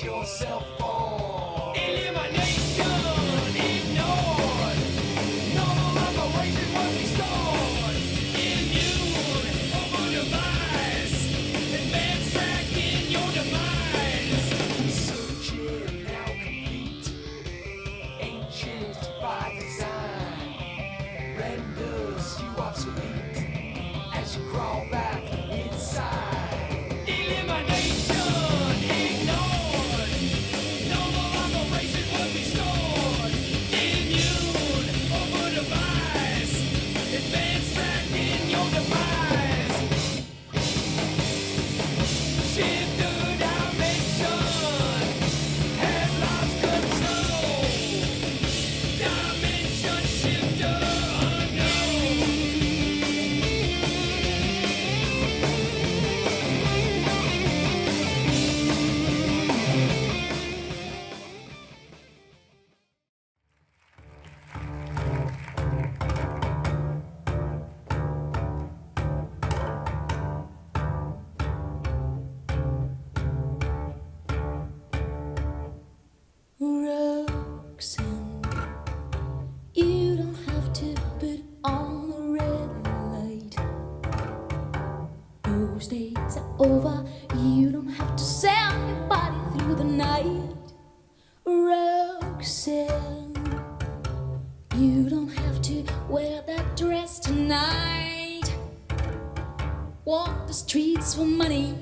yourself for. Elimination ignored. Normal operation was restored. Immune over device. Advanced tracking your demise. Searching now complete. Ancient by design. Renders you obsolete as you crawl back inside. Elimination ignored. Normal operation was restored. Immune over device. Advanced tracking your demise. Shifter dimension has lost control. Dimension shifter unknown. Roxanne, you don't have to put on the red light. Those days are over. You don't have to sell your body through the night. Roxanne, you don't have to wear that dress tonight. Walk the streets for money.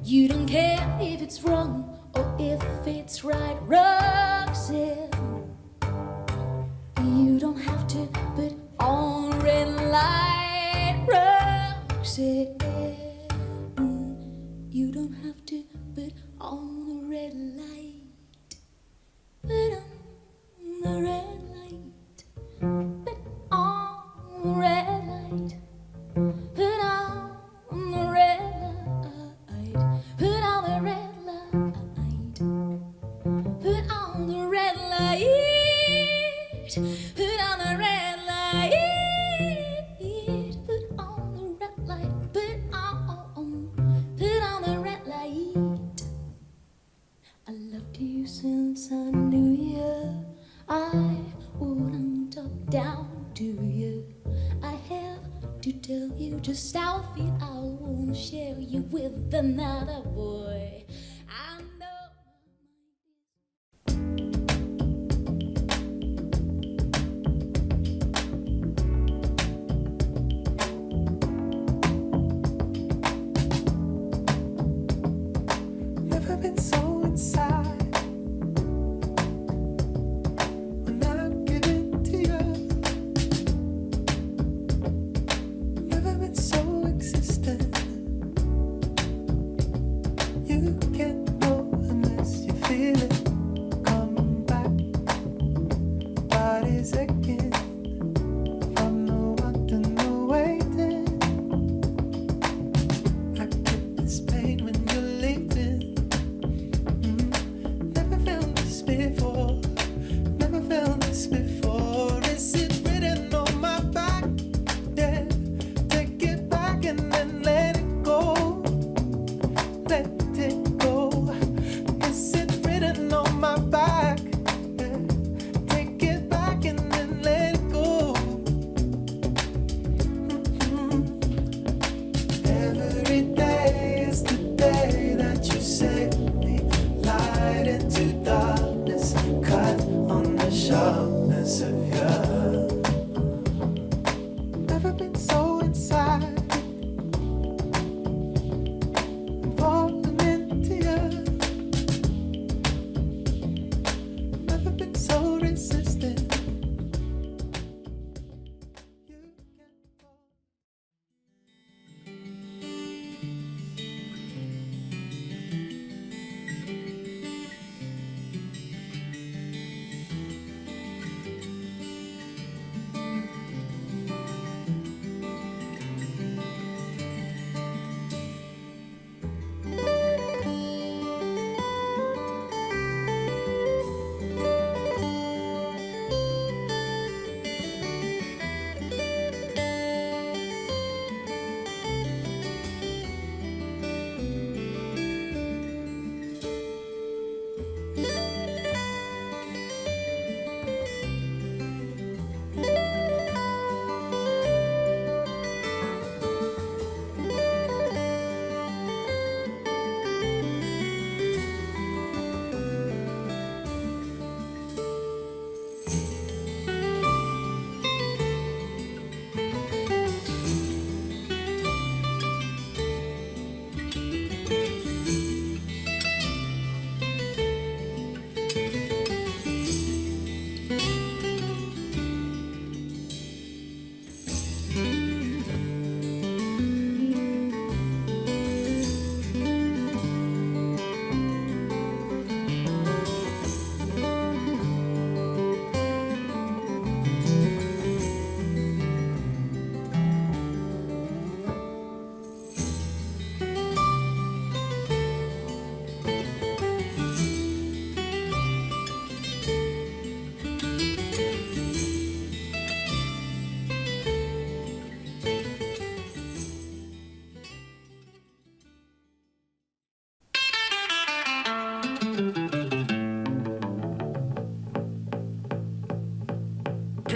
You don't care if it's wrong or if it's right. Roxanne, you don't have to put on red light. Roxanne, you don't have to put on the red light. Put on the red light. Put on the red light. Put on the red light. Put on the red light. Put on the red light. Put on the red light. Put on the red light. Put on the red light. I loved you since I knew you. I wouldn't talk down to you. I have to tell you just how I feel. I won't share you with another boy. I know. Never been so inside when I give it to you. Never been so existent. You can't know unless you feel it. Come back, body's aching from the walking, the waiting. I get this pain when you're leaving. Never felt this before. Never felt this before. Is it written on my back? Yeah. Take it back and then let it go. Let it go. Is it written on my back? Yeah. Take it back and then let it go. Every day is the day that you save me. Light into darkness, cut on the sharpness of you. Never been so inside, falling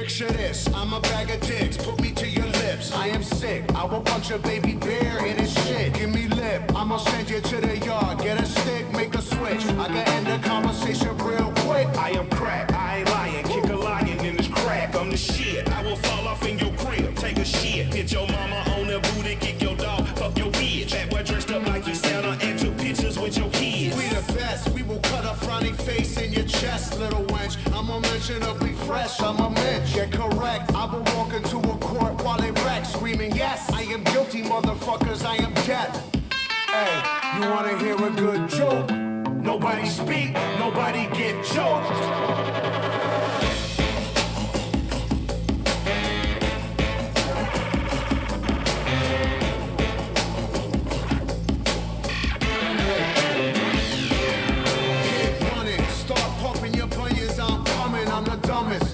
Picture this, I'm a bag of dicks, put me to your lips. I am sick, I will punch a baby bear in his shit. Give me lip, I'ma send you to the yard. Get a stick, make a switch. I can end the conversation real quick. I am crack, I ain't lying. Kick a lion in his crack, I'm the shit. I will fall off in your crib, take a shit. Hit your mama on the booty, kick your dog, fuck your bitch. That boy dressed up like you Santa and took pictures with your kids. We the best, we will cut a frowny face in your chest, little wench. I'm unmentionably fresh, I'm a mensch. Get correct, I will walk into a court while it wrecks, screaming, yes, I am guilty, motherfuckers, I am death. Hey, you wanna hear a good joke? Nobody speak, nobody get choked.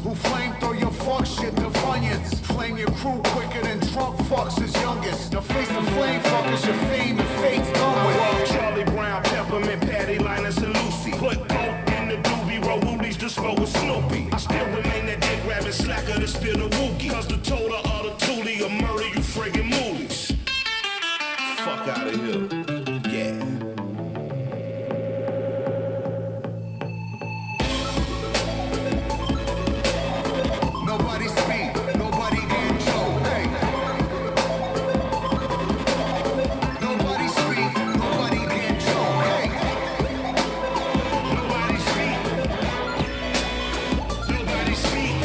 Who flame throw your fuck shit to Funyuns? Flame your crew quicker than Trump fucks his youngest. Now face the flame fuckers, your fame and fate's done with. Charlie Brown, Peppermint, Patty, Linus, and Lucy. Put both in the doobie, roll woolies to smoke with Snoopy. I still remain that dick grabbing slacker to spill the wookie. Cause the total of the toolie will murder you friggin' moolies. Fuck out of here. Yeah. Nobody speak, nobody get choked, hey. Nobody speak, nobody get choked, hey. Nobody speak, nobody speak.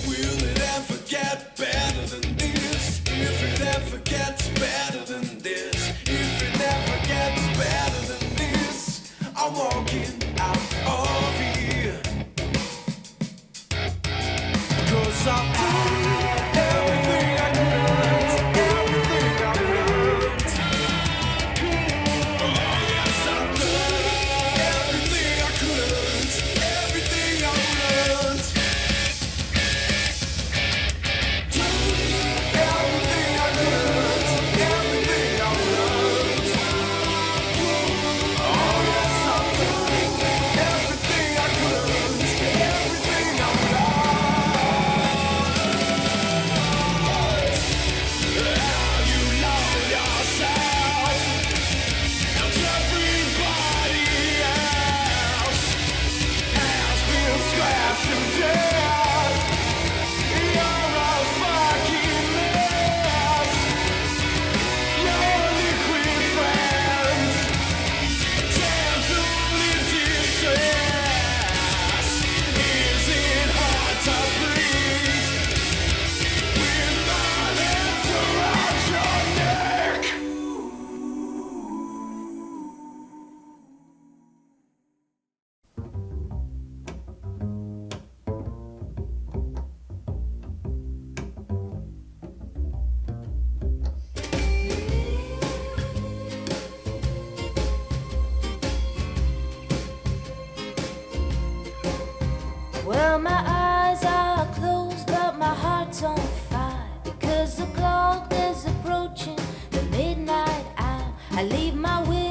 Will it ever get better than this? If it ever gets better than this, if it ever gets better than this, I'm walking out of here. 'Cause I've done everything I could, everything I learned. Oh yes, I've done everything I could, everything I learned. Everything I could, everything I learned. Oh yes, I'm doing everything I could, everything I learned. How you love yourself and everybody else has been scratched and dead. You're a fucking mess. Your liquid friends gently distress. Is it hard to breathe with my hands around your neck? Well, my eyes are closed, but my heart's on fire. Because the clock is approaching the midnight hour. I leave my will